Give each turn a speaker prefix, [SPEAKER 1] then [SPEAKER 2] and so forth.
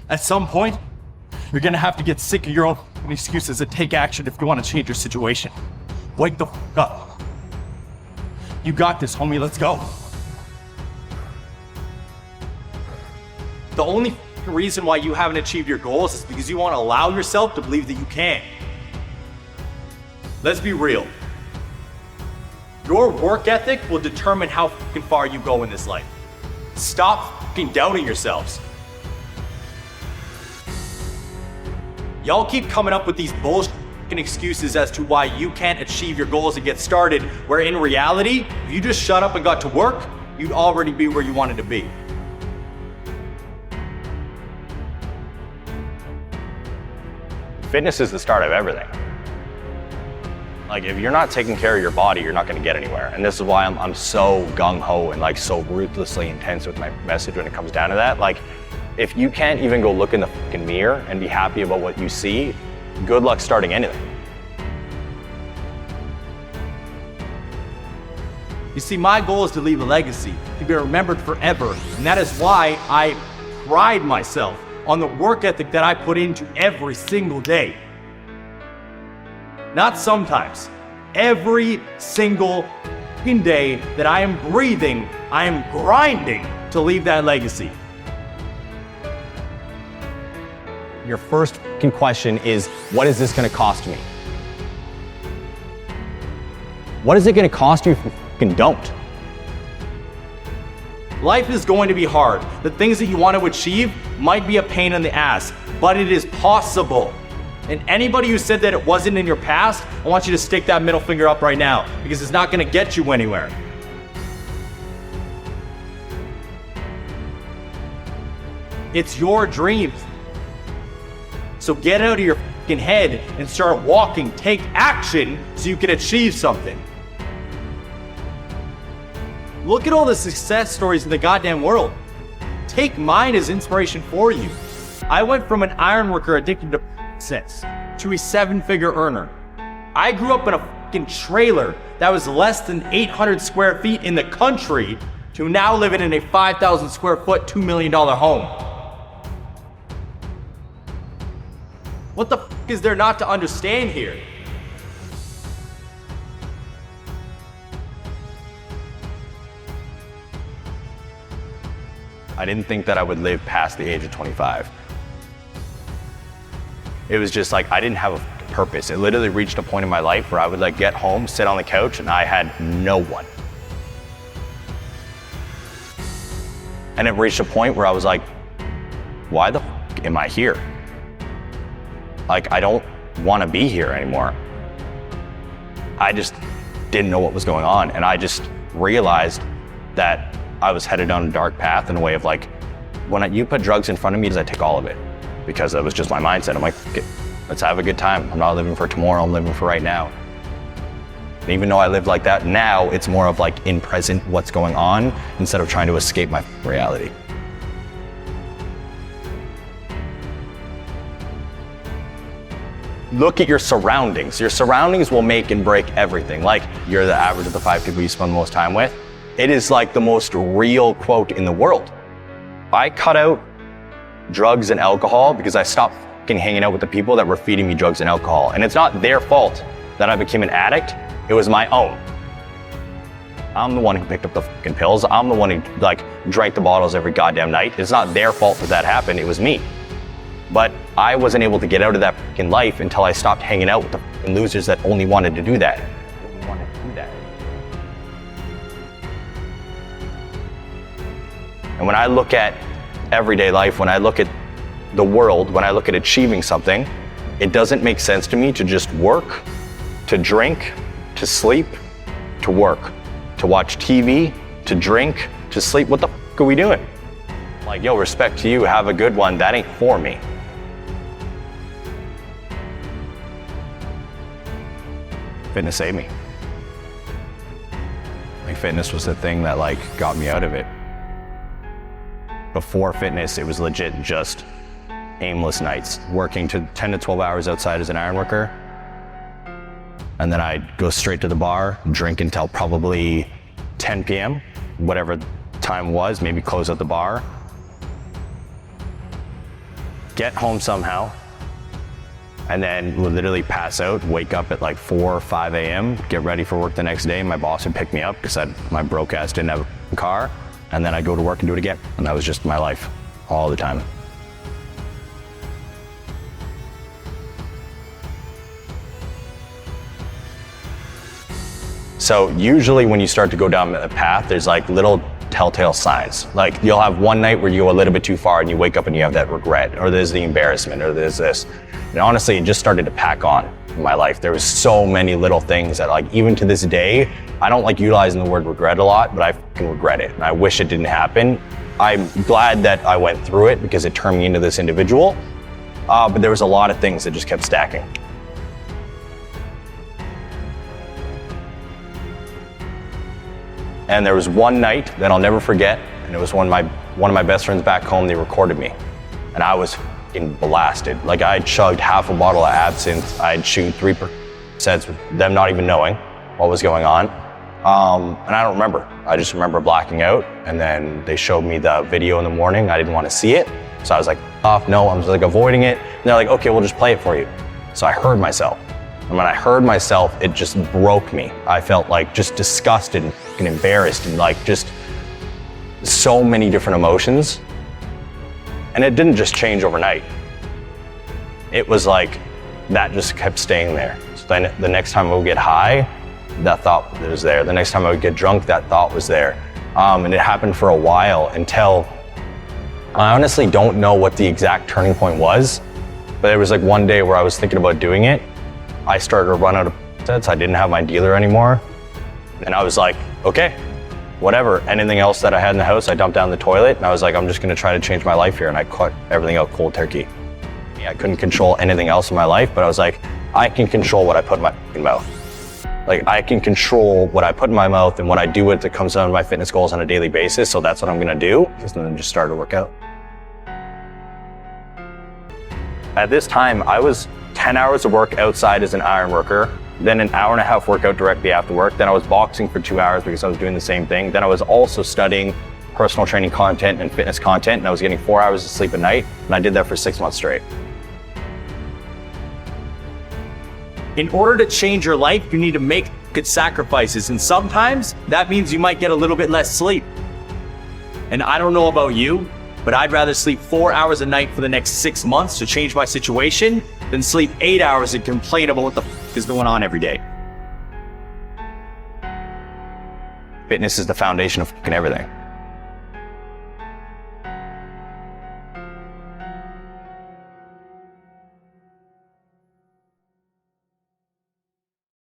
[SPEAKER 1] At some point, you're gonna have to get sick of your own excuses and take action if you want to change your situation. Wake the f up. You got this, homie, let's go. The only reason why you haven't achieved your goals is because you won't allow yourself to believe that you can. Let's be real. Your work ethic will determine how fucking far you go in this life. Stop fucking doubting yourselves. Y'all keep coming up with these bullshit excuses as to why you can't achieve your goals and get started, where in reality, if you just shut up and got to work, you'd already be where you wanted to be.
[SPEAKER 2] Fitness is the start of everything. Like, if you're not taking care of your body, you're not gonna get anywhere. And this is why I'm so gung-ho and like so ruthlessly intense with my message when it comes down to that. Like, if you can't even go look in the fucking mirror and be happy about what you see, good luck starting anything.
[SPEAKER 1] You see, my goal is to leave a legacy, to be remembered forever. And that is why I pride myself on the work ethic that I put into every single day. Not sometimes, every single day that I am breathing, I am grinding to leave that legacy.
[SPEAKER 2] Your first question is, what is this gonna cost me? What is it gonna cost you if you don't?
[SPEAKER 1] Life is going to be hard. The things that you want to achieve might be a pain in the ass, but it is possible. And anybody who said that it wasn't in your past, I want you to stick that middle finger up right now, because it's not going to get you anywhere. It's your dreams. So get out of your fucking head and start walking. Take action so you can achieve something. Look at all the success stories in the goddamn world. Take mine as inspiration for you. I went from an iron worker addicted to sex to a 7-figure earner. I grew up in a fucking trailer that was less than 800 square feet in the country to now living in a 5,000 square foot, $2 million home. What the fuck is there not to understand here?
[SPEAKER 2] I didn't think that I would live past the age of 25. It was just like, I didn't have a purpose. It literally reached a point in my life where I would like get home, sit on the couch, and I had no one. And it reached a point where I was like, why the f am I here? Like, I don't want to be here anymore. I just didn't know what was going on. And I just realized that I was headed down a dark path in a way of like, when you put drugs in front of me, I take all of it, because that was just my mindset. I'm like, let's have a good time. I'm not living for tomorrow, I'm living for right now. And even though I live like that now, it's more of like in present, what's going on, instead of trying to escape my reality. Look at your surroundings. Your surroundings will make and break everything. Like, you're the average of the 5 people you spend the most time with. It is like the most real quote in the world. I cut out drugs and alcohol because I stopped fucking hanging out with the people that were feeding me drugs and alcohol. And it's not their fault that I became an addict. It was my own. I'm the one who picked up the fucking pills. I'm the one who like drank the bottles every goddamn night. It's not their fault that happened. It was me. But I wasn't able to get out of that fucking life until I stopped hanging out with the fucking losers that only wanted to do that. And when I look at everyday life, when I look at the world, when I look at achieving something, it doesn't make sense to me to just work, to drink, to sleep, to work, to watch TV, to drink, to sleep. What the fuck are we doing? Like, yo, respect to you, have a good one. That ain't for me. Fitness saved me. Like, fitness was the thing that like got me out of it. Before fitness, it was legit just aimless nights, working to 10 to 12 hours outside as an iron worker. And then I'd go straight to the bar, drink until probably 10 p.m., whatever time was, maybe close out the bar. get home somehow, and then would literally pass out, wake up at like 4 or 5 a.m., get ready for work the next day. My boss would pick me up because my broke ass didn't have a car, and then I'd go to work and do it again. And that was just my life all the time. So usually when you start to go down a path, there's like little telltale signs. Like you'll have one night where you go a little bit too far and you wake up and you have that regret, or there's the embarrassment, or there's this. And honestly, it just started to pack on in my life. There was so many little things that, like, even to this day, I don't like utilizing the word regret a lot, but I fucking regret it. And I wish it didn't happen. I'm glad that I went through it because it turned me into this individual. But there was a lot of things that just kept stacking. And there was one night that I'll never forget, and it was when one of my best friends back home, they recorded me. And I was fucking blasted. Like, I chugged half a bottle of absinthe. I'd chewed 3 sets with them not even knowing what was going on. And I don't remember. I just remember blacking out. And then they showed me the video in the morning. I didn't want to see it. So I was like, off, no, I'm just like avoiding it. And they're like, okay, we'll just play it for you. So I heard myself. And when I heard myself, it just broke me. I felt like just disgusted and embarrassed and like just so many different emotions. And it didn't just change overnight. It was like that just kept staying there. So then the next time I would get high, that thought was there. The next time I would get drunk, that thought was there. And it happened for a while until I honestly don't know what the exact turning point was. But there was like one day where I was thinking about doing it. I started to run out of sets. I didn't have my dealer anymore. And I was like, okay, whatever. Anything else that I had in the house, I dumped down the toilet. And I was like, I'm just gonna try to change my life here. And I cut everything out cold turkey. I couldn't control anything else in my life, but I was like, I can control what I put in my mouth. Like, I can control what I put in my mouth and what I do with it comes down to my fitness goals on a daily basis. So that's what I'm gonna do. And then just started to work out. At this time, I was 10 hours of work outside as an iron worker, then an hour and a half workout directly after work. Then I was boxing for 2 hours because I was doing the same thing. Then I was also studying personal training content and fitness content, and I was getting 4 hours of sleep a night, and I did that for 6 months straight.
[SPEAKER 1] In order to change your life, you need to make good sacrifices, and sometimes that means you might get a little bit less sleep. And I don't know about you, but I'd rather sleep 4 hours a night for the next 6 months to change my situation than sleep 8 hours and complain about what the f is going on every day.
[SPEAKER 2] Fitness is the foundation of fucking everything.